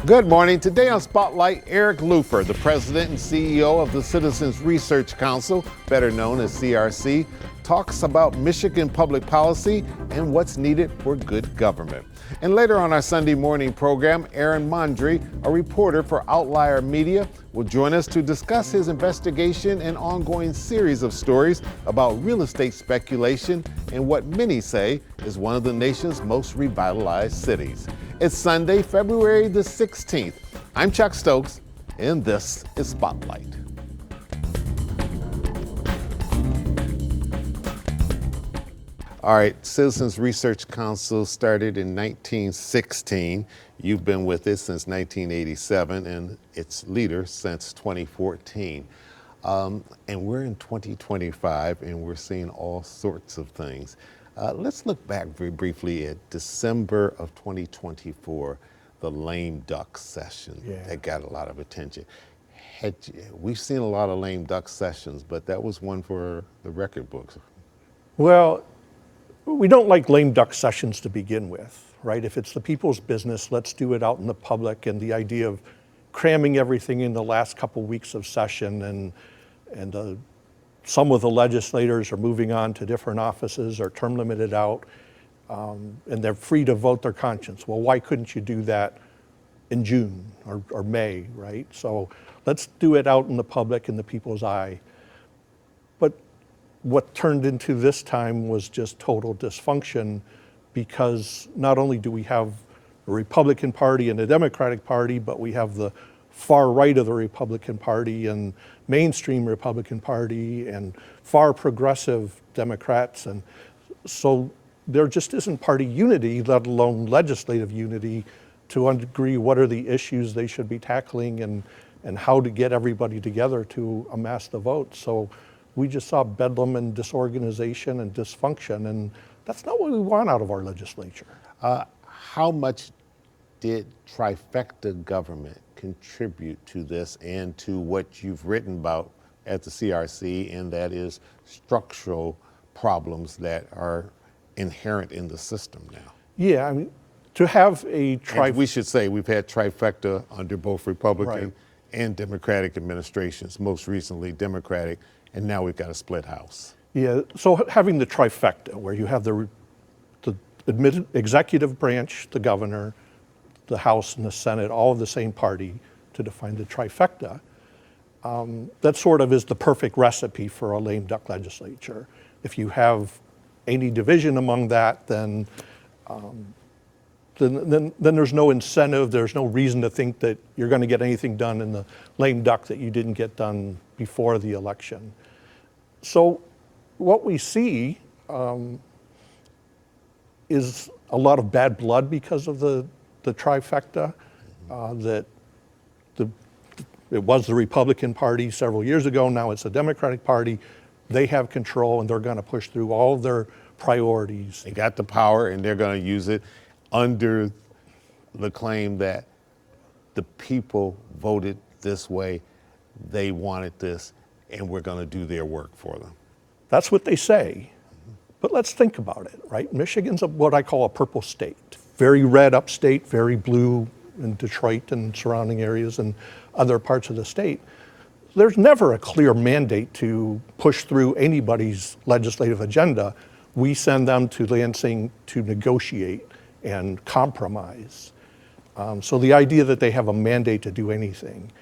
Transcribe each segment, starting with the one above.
Good morning. Today on Spotlight, Eric Lufer, the president and CEO of the Citizens Research Council, better known as CRC, talks about Michigan public policy and what's needed for good government. And later on our Sunday morning program, Aaron Mondry, a reporter for Outlier Media, will join us to discuss his investigation and ongoing series of stories about real estate speculation in what many say is one of the nation's most revitalized cities. It's Sunday, February the 16th. I'm Chuck Stokes, and this is Spotlight. All right, Citizens Research Council started in 1916. You've been with it since 1987 and its leader since 2014. And we're in 2025 and we're seeing all sorts of things. Let's look back very briefly at December of 2024, the lame duck session that got a lot of attention. We've seen a lot of lame duck sessions, but that was one for the record books. Well, we don't like lame duck sessions to begin with, right? If it's the people's business, let's do it out in the public. And the idea of cramming everything in the last couple weeks of session and some of the legislators are moving on to different offices or term limited out, and they're free to vote their conscience. Well, why couldn't you do that in June or May, right? So let's do it out in the public in the people's eye. But what turned into this time was just total dysfunction, because not only do we have a Republican Party and a Democratic Party, but we have the far right of the Republican Party and mainstream Republican Party and far progressive Democrats. And so there just isn't party unity, let alone legislative unity, to agree what are the issues they should be tackling and how to get everybody together to amass the votes. So we just saw bedlam and disorganization and dysfunction, and that's not what we want out of our legislature. How much did trifecta government contribute to this and to what you've written about at the CRC, and that is structural problems that are inherent in the system now? Yeah, I mean, to have a we should say we've had trifecta under both Republican and Democratic administrations, most recently Democratic, and now we've got a split house. Yeah, so having the trifecta, where you have the executive branch, the governor, the House and the Senate, all of the same party, to define the trifecta, that sort of is the perfect recipe for a lame duck legislature. If you have any division among that, then there's no incentive, there's no reason to think that you're going to get anything done in the lame duck that you didn't get done before the election. So what we see is a lot of bad blood because of the trifecta, that it was the Republican Party several years ago, now it's the Democratic Party. They have control and they're going to push through all of their priorities. They got the power and they're going to use it under the claim that the people voted this way, they wanted this, and we're going to do their work for them. That's what they say. But let's think about it, right? Michigan's what I call a purple state. Very red upstate, very blue in Detroit and surrounding areas and other parts of the state. There's never a clear mandate to push through anybody's legislative agenda. We send them to Lansing to negotiate and compromise. So the idea that they have a mandate to do anything.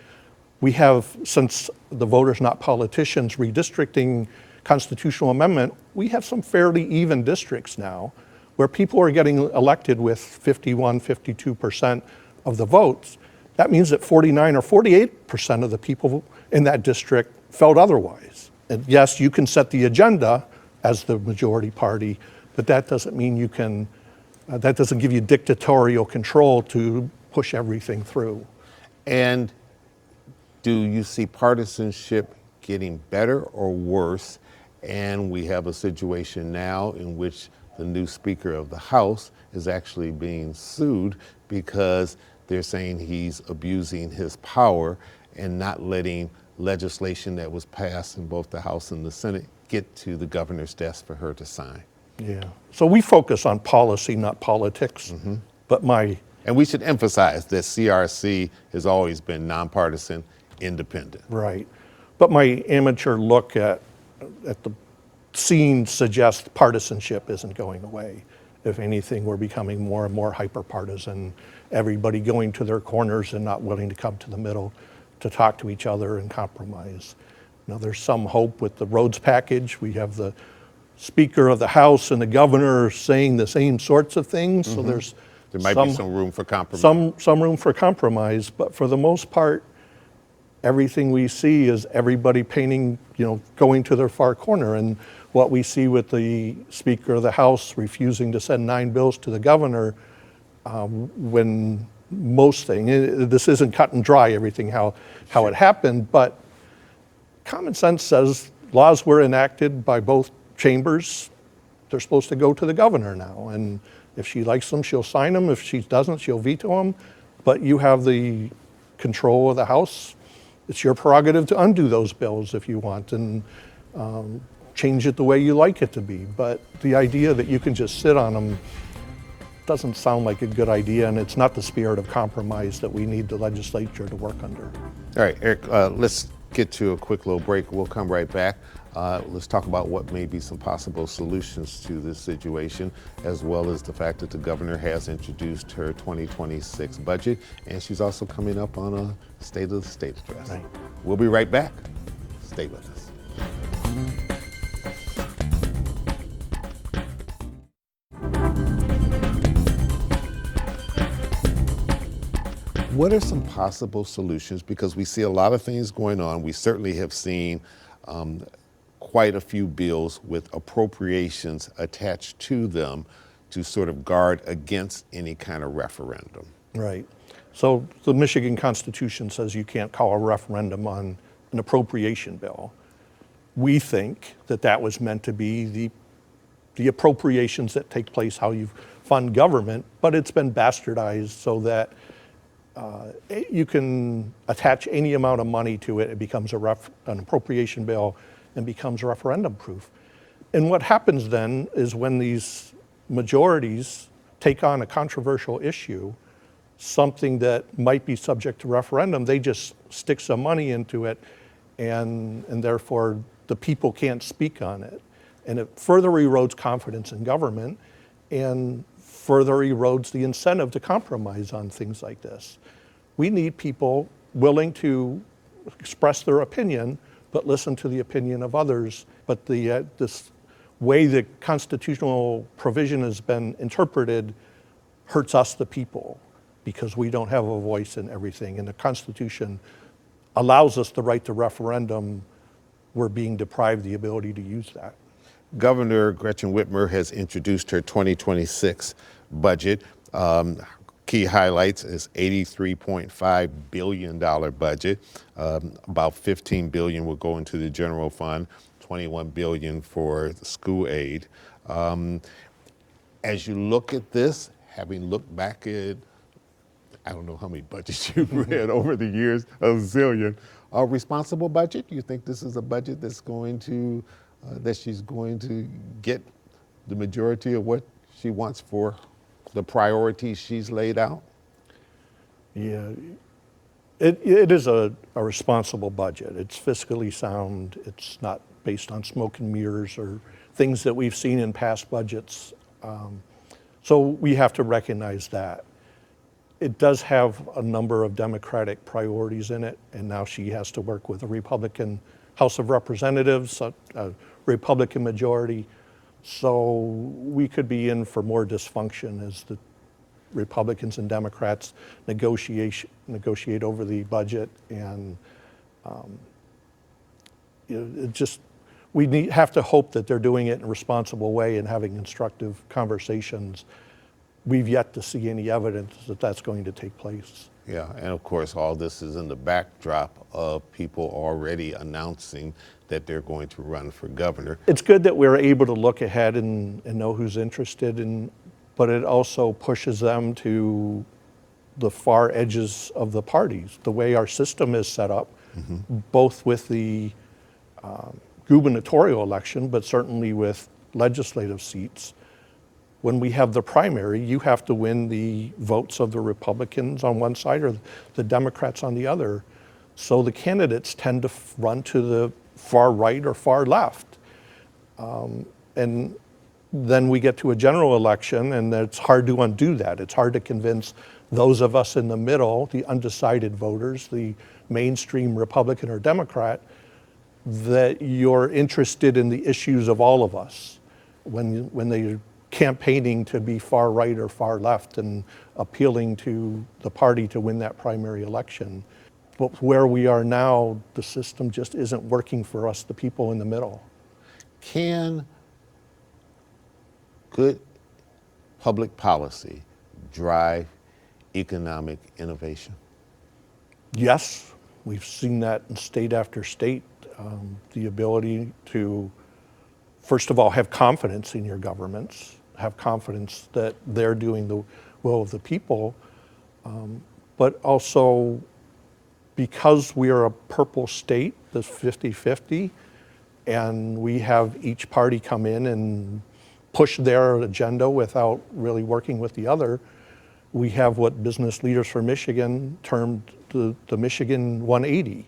We have, since the Voters Not Politicians redistricting constitutional amendment, we have some fairly even districts now where people are getting elected with 51, 52% of the votes. That means that 49 or 48% of the people in that district felt otherwise. And yes, you can set the agenda as the majority party, but that doesn't mean you can, that doesn't give you dictatorial control to push everything through. And do you see partisanship getting better or worse? And we have a situation now in which the new Speaker of the House is actually being sued because they're saying he's abusing his power and not letting legislation that was passed in both the House and the Senate get to the governor's desk for her to sign. Yeah. So we focus on policy, not politics. But And we should emphasize that CRC has always been nonpartisan, independent. Right. But my amateur look at the scene suggests partisanship isn't going away. If anything, we're becoming more and more hyper-partisan, everybody going to their corners and not willing to come to the middle to talk to each other and compromise. Now, there's some hope with the roads package. We have the Speaker of the House and the governor saying the same sorts of things, so there might be some room for compromise. Some room for compromise, but for the most part, everything we see is everybody painting, going to their far corner. And what we see with the Speaker of the House refusing to send 9 bills to the governor, when most this isn't cut and dry, everything how it happened, but common sense says laws were enacted by both chambers. They're supposed to go to the governor now. And if she likes them, she'll sign them. If she doesn't, she'll veto them. But you have the control of the House. It's your prerogative to undo those bills if you want and change it the way you like it to be. But the idea that you can just sit on them doesn't sound like a good idea, and it's not the spirit of compromise that we need the legislature to work under. All right, Eric, let's get to a quick little break. We'll come right back. Let's talk about what may be some possible solutions to this situation, as well as the fact that the governor has introduced her 2026 budget, and she's also coming up on a State of the State address. Right. We'll be right back. Stay with us. What are some possible solutions? Because we see a lot of things going on. We certainly have seen quite a few bills with appropriations attached to them to sort of guard against any kind of referendum. Right. So the Michigan Constitution says you can't call a referendum on an appropriation bill. We think that was meant to be the appropriations that take place, how you fund government, but it's been bastardized so that you can attach any amount of money to it. It becomes an appropriation bill and becomes referendum proof. And what happens then is when these majorities take on a controversial issue, something that might be subject to referendum, they just stick some money into it, and therefore the people can't speak on it. And it further erodes confidence in government and further erodes the incentive to compromise on things like this. We need people willing to express their opinion, but listen to the opinion of others. But this way the constitutional provision has been interpreted hurts us, the people, because we don't have a voice in everything. And the Constitution allows us the right to referendum. We're being deprived the ability to use that. Governor Gretchen Whitmer has introduced her 2026 budget. Key highlights is $83.5 billion budget. About $15 billion will go into the general fund, $21 billion for school aid. As you look at this, having looked back at, I don't know how many budgets you've read over the years, a zillion, a responsible budget? You think this is a budget that's going to, that she's going to get the majority of what she wants for the priorities she's laid out? Yeah, it is a responsible budget. It's fiscally sound. It's not based on smoke and mirrors or things that we've seen in past budgets. So we have to recognize that. It does have a number of Democratic priorities in it, and now she has to work with a Republican House of Representatives, a Republican majority. So we could be in for more dysfunction as the Republicans and Democrats negotiate over the budget, and we have to hope that they're doing it in a responsible way and having constructive conversations. We've yet to see any evidence that that's going to take place. Yeah, and of course, all this is in the backdrop of people already announcing that they're going to run for governor. It's good that we're able to look ahead and know who's interested, but it also pushes them to the far edges of the parties. The way our system is set up, both with the gubernatorial election, but certainly with legislative seats, when we have the primary, you have to win the votes of the Republicans on one side or the Democrats on the other. So the candidates tend to run to the far right or far left. And then we get to a general election, and it's hard to undo that. It's hard to convince those of us in the middle, the undecided voters, the mainstream Republican or Democrat, that you're interested in the issues of all of us when they're campaigning to be far right or far left and appealing to the party to win that primary election. But where we are now, the system just isn't working for us, the people in the middle. Can good public policy drive economic innovation? Yes, we've seen that in state after state. The ability to, first of all, have confidence in your governments, have confidence that they're doing the will of the people, but also because we are a purple state, that's 50-50, and we have each party come in and push their agenda without really working with the other, we have what Business Leaders for Michigan termed the Michigan 180.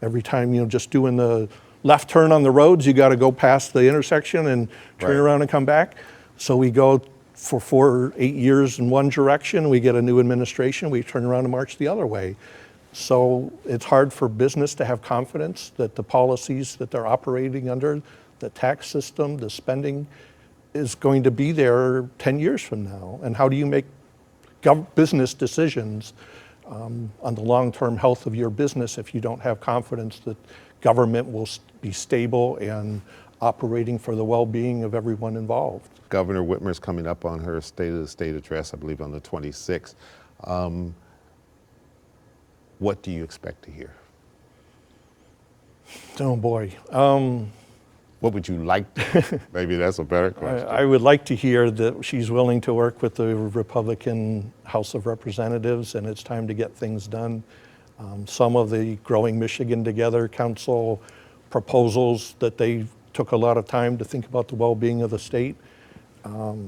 Every time, just doing the left turn on the roads, you got to go past the intersection and turn around and come back. So we go for 8 years in one direction, we get a new administration, we turn around and march the other way. So it's hard for business to have confidence that the policies that they're operating under, the tax system, the spending, is going to be there 10 years from now. And how do you make business decisions on the long-term health of your business if you don't have confidence that government will be stable and operating for the well-being of everyone involved? Governor Whitmer's coming up on her State of the State address, I believe on the 26th. What do you expect to hear? Oh boy. What would you like to? Maybe that's a better question. I would like to hear that she's willing to work with the Republican House of Representatives, and it's time to get things done. Some of the Growing Michigan Together Council proposals that they took a lot of time to think about the well-being of the state. How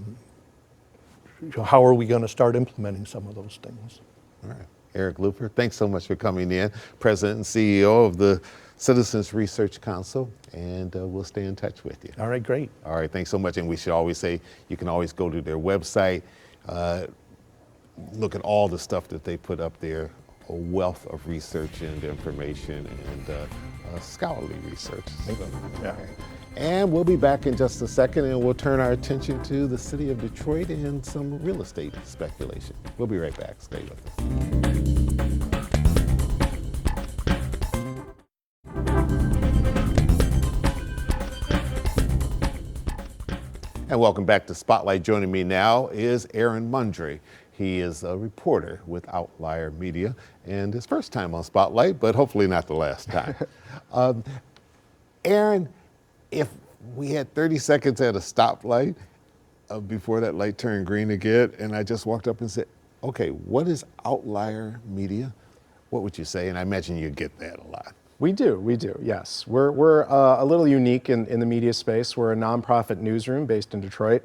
are we going to start implementing some of those things? All right. Eric Luper, thanks so much for coming in. President and CEO of the Citizens Research Council, and we'll stay in touch with you. All right, great. All right, thanks so much. And we should always say you can always go to their website, look at all the stuff that they put up there, a wealth of research and information and scholarly research. So, Yeah. okay. And we'll be back in just a second, and we'll turn our attention to the city of Detroit and some real estate speculation. We'll be right back. Stay with us. And welcome back to Spotlight. Joining me now is Aaron Mundry. He is a reporter with Outlier Media, and his first time on Spotlight, but hopefully not the last time. Aaron, if we had 30 seconds at a stoplight before that light turned green again, and I just walked up and said, okay, what is Outlier Media? What would you say? And I imagine you get that a lot. We do, yes. We're a little unique in the media space. We're a nonprofit newsroom based in Detroit.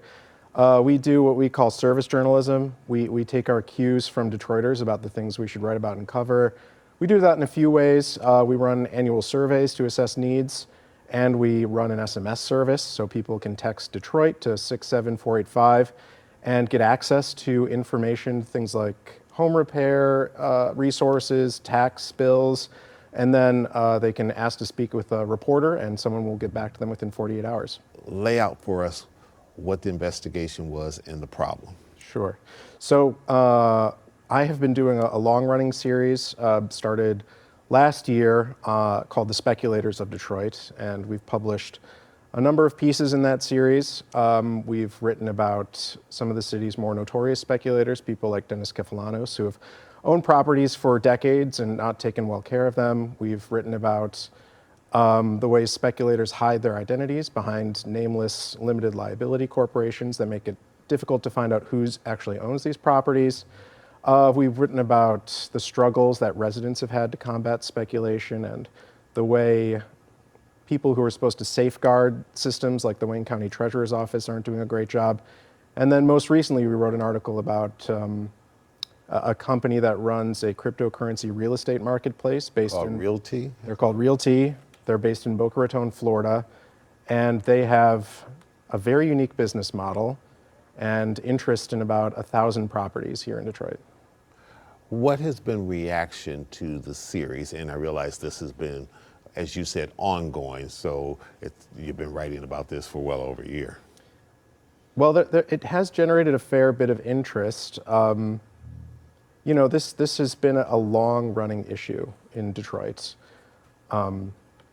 We do what we call service journalism. We take our cues from Detroiters about the things we should write about and cover. We do that in a few ways. We run annual surveys to assess needs, and we run an SMS service so people can text Detroit to 67485 and get access to information, things like home repair resources, tax bills, and then they can ask to speak with a reporter, and someone will get back to them within 48 hours. Lay out for us what the investigation was and the problem. Sure. So I have been doing a long-running series, started last year, called The Speculators of Detroit, and we've published a number of pieces in that series. We've written about some of the city's more notorious speculators, people like Dennis Kefalanos, who have owned properties for decades and not taken well care of them. We've written about the ways speculators hide their identities behind nameless limited liability corporations that make it difficult to find out who actually owns these properties. We've written about the struggles that residents have had to combat speculation and the way people who are supposed to safeguard systems like the Wayne County Treasurer's Office aren't doing a great job. And then most recently, we wrote an article about a company that runs a cryptocurrency real estate marketplace based in Realty? They're called Realty. They're based in Boca Raton, Florida, and they have a very unique business model and interest in about 1,000 properties here in Detroit. What has been reaction to the series? And I realize this has been, as you said, ongoing, so you've been writing about this for well over a year. Well, it has generated a fair bit of interest. You know, this has been a long-running issue in Detroit.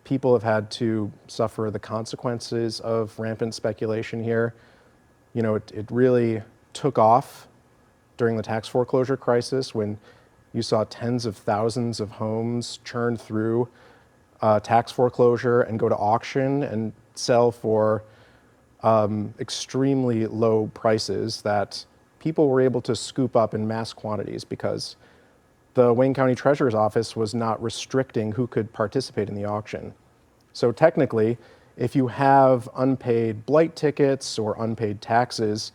People have had to suffer the consequences of rampant speculation here. You know, it really took off during the tax foreclosure crisis when you saw tens of thousands of homes churn through tax foreclosure and go to auction and sell for extremely low prices that people were able to scoop up in mass quantities because the Wayne County Treasurer's Office was not restricting who could participate in the auction. So technically, if you have unpaid blight tickets or unpaid taxes,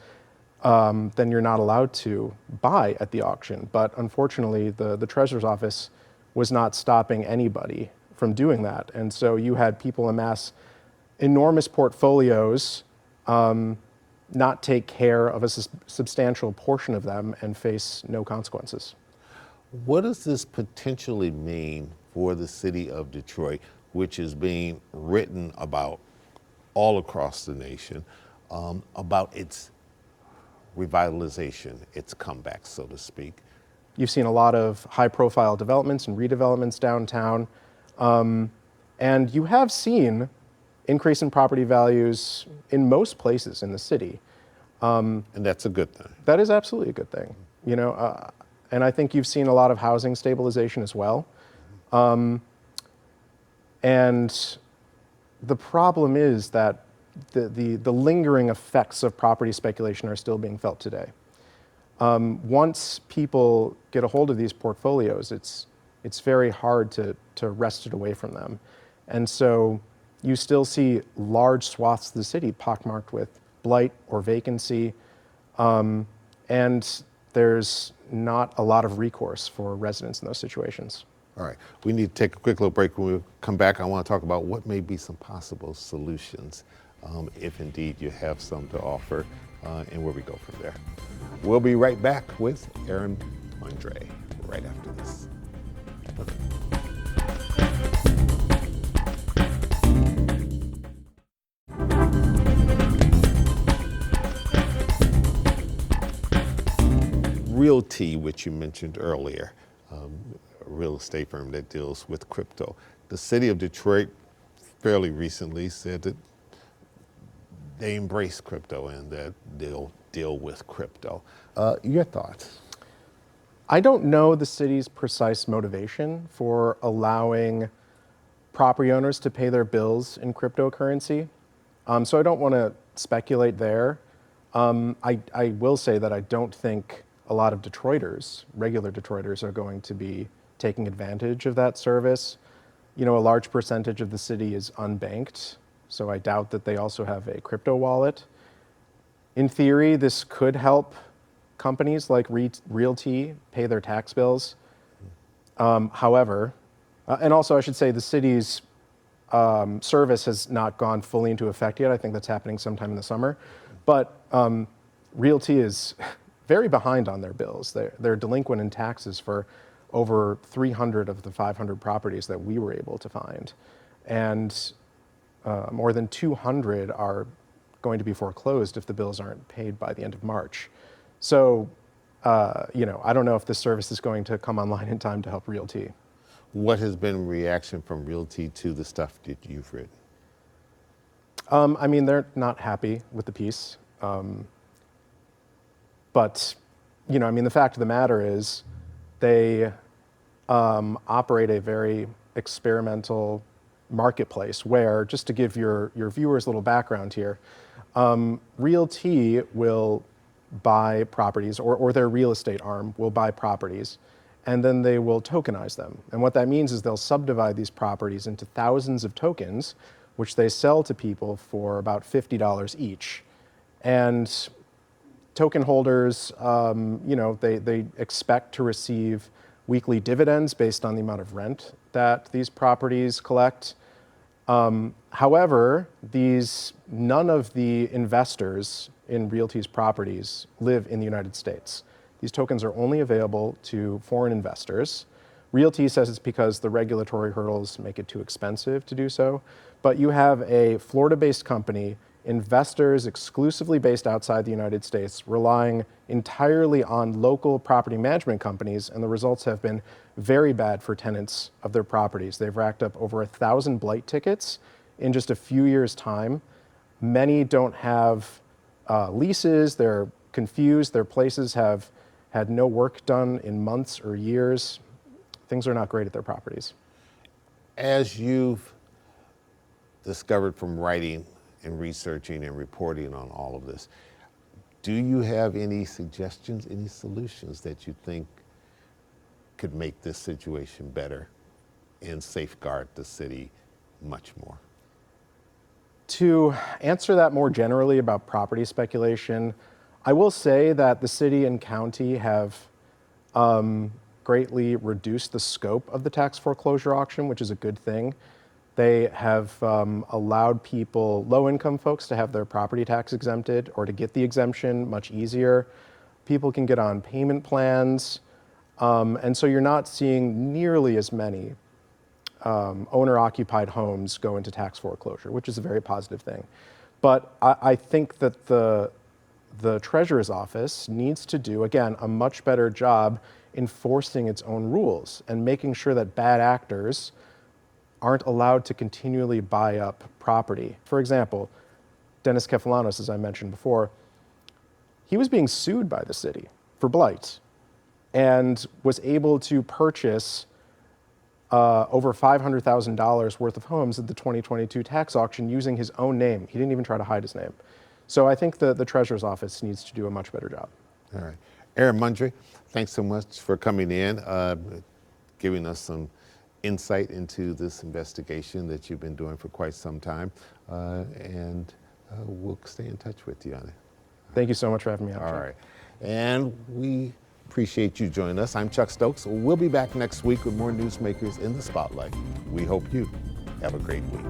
then you're not allowed to buy at the auction. But unfortunately, the Treasurer's Office was not stopping anybody from doing that. And so you had people amass enormous portfolios, not take care of a substantial portion of them and face no consequences. What does this potentially mean for the city of Detroit, which is being written about all across the nation, about its revitalization, its comeback, so to speak? You've seen a lot of high-profile developments and redevelopments downtown, and you have seen increase in property values in most places in the city. And that's a good thing. That is absolutely a good thing, you know, and I think you've seen a lot of housing stabilization as well. And the problem is that the lingering effects of property speculation are still being felt today. Once people get a hold of these portfolios, it's very hard to wrest it away from them. And so you still see large swaths of the city pockmarked with blight or vacancy, and there's not a lot of recourse for residents in those situations. All right, we need to take a quick little break. When we come back, I want to talk about what may be some possible solutions, if indeed you have some to offer, and where we go from there. We'll be right back with Aaron Andre right after this. Realty, which you mentioned earlier, a real estate firm that deals with crypto. The city of Detroit fairly recently said that they embrace crypto and that they'll deal with crypto. Your thoughts? I don't know the city's precise motivation for allowing property owners to pay their bills in cryptocurrency, so I don't want to speculate there. I will say that I don't think a lot of Detroiters, regular Detroiters, are going to be taking advantage of that service. You know, a large percentage of the city is unbanked, so I doubt that they also have a crypto wallet. In theory, this could help companies like Realty pay their tax bills. However, and also I should say the city's service has not gone fully into effect yet. I think that's happening sometime in the summer. But Realty is very behind on their bills. They're delinquent in taxes for over 300 of the 500 properties that we were able to find. And more than 200 are going to be foreclosed if the bills aren't paid by the end of March. So, you know, I don't know if this service is going to come online in time to help Realty. What has been reaction from Realty to the stuff that you've written? I mean, they're not happy with the piece. But, you know, I mean, the fact of the matter is they operate a very experimental marketplace where, just to give your viewers a little background here, Realty will buy properties, or their real estate arm will buy properties, and then they will tokenize them. And what that means is they'll subdivide these properties into thousands of tokens, which they sell to people for about $50 each. And token holders, they expect to receive weekly dividends based on the amount of rent that these properties collect. However, none of the investors in Realty's properties live in the United States. These tokens are only available to foreign investors. Realty says it's because the regulatory hurdles make it too expensive to do so. But you have a Florida-based company, investors exclusively based outside the United States, relying entirely on local property management companies, and the results have been very bad for tenants of their properties. They've racked up over 1,000 blight tickets in just a few years' time. Many don't have leases, they're confused, their places have had no work done in months or years. Things are not great at their properties. As you've discovered from writing and researching and reporting on all of this, do you have any suggestions, any solutions that you think could make this situation better and safeguard the city much more? To answer that more generally about property speculation, I will say that the city and county have greatly reduced the scope of the tax foreclosure auction, which is a good thing. They have allowed people, low-income folks, to have their property tax exempted or to get the exemption much easier. People can get on payment plans, and so you're not seeing nearly as many owner-occupied homes go into tax foreclosure, which is a very positive thing. But I think that the Treasurer's Office needs to do, again, a much better job enforcing its own rules and making sure that bad actors aren't allowed to continually buy up property. For example, Dennis Kefalanos, as I mentioned before, he was being sued by the city for blight and was able to purchase over $500,000 worth of homes at the 2022 tax auction using his own name. He didn't even try to hide his name. So I think the Treasurer's Office needs to do a much better job. All right. Aaron Mundry, thanks so much for coming in, giving us some insight into this investigation that you've been doing for quite some time, and we'll stay in touch with you on it. Thank you so much for having me on. All right. And we appreciate you joining us. I'm Chuck Stokes. We'll be back next week with more newsmakers in the spotlight. We hope you have a great week.